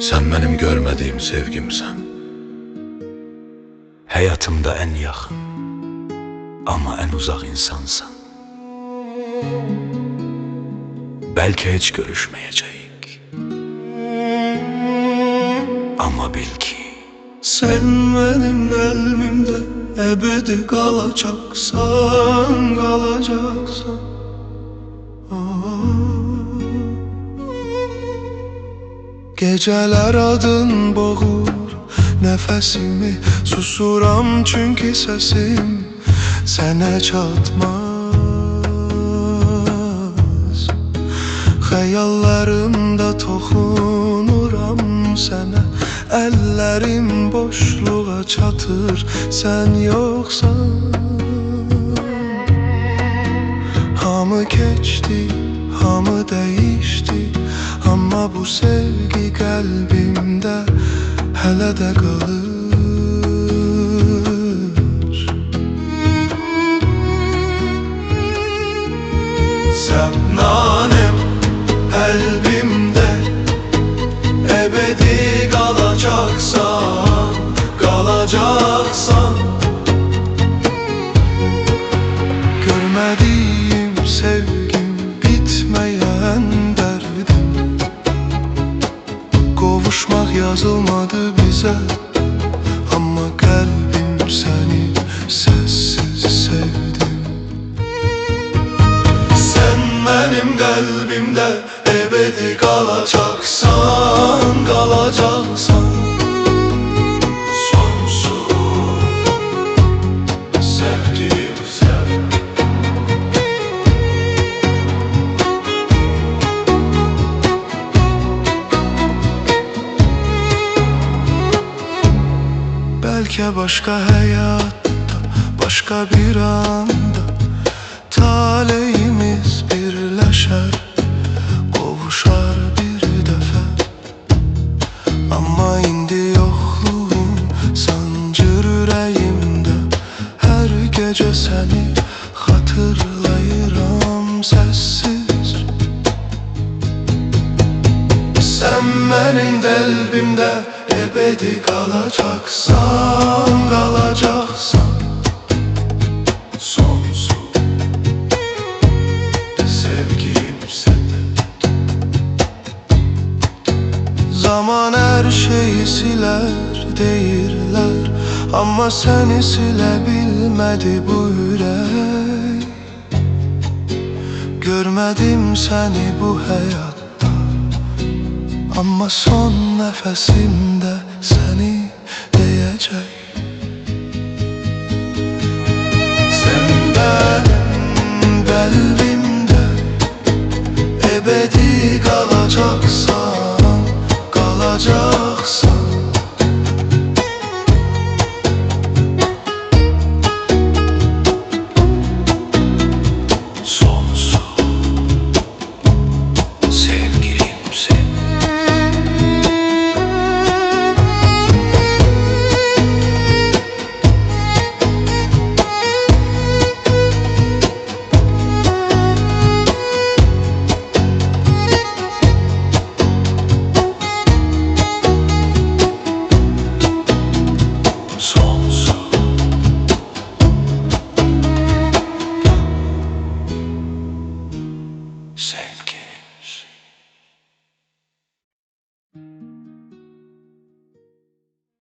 Sen benim görmediğim sevgimsen. Hayatımda en yakın ama en uzak insansan. Belki hiç görüşmeyecek ama bil ki sen benim kalbimde ebedi kalacaksan, kalacaksan. Geceler adın boğur nefesimi, susuram çünkü sesim sene çatmaz. Hayallerimde toxunuram sene, ellerim boşluğa çatır sen yoksan. Hamı geçti, hamı değişti, ama bu sevgi kalbimde hele de kalır. Sen nanem kalbimde ebedi kalacaksan, kalacaksan. Görmediğim sevgim, bitmeyen derdim. Kavuşmak yazılmadı bize, ama kalbim seni sessiz sevdim. Sen benim kalbimde ebedi kalacaksan, kalacaksan. Sonsuz sevdiğim sen. Belki başka hayatta, başka bir anda talihimiz birleşer, kavuşar bir defa. Ama indi yokluğun sancır yüreğimde, her gece seni hatırlayıram sessiz. Sen benim kalbimde ebedi kalacaksan, kalacaksan. Sonsuz sevgim sende. Zaman her şeyi siler değirler, ama seni silebilmedi bu yürek. Görmedim seni bu hayatta, ama son nefesimde seni diyecek. Sen benim kalbimde ebedi kalacaksan, kalacaksan. Sonsuz sevgilim sen. Sen.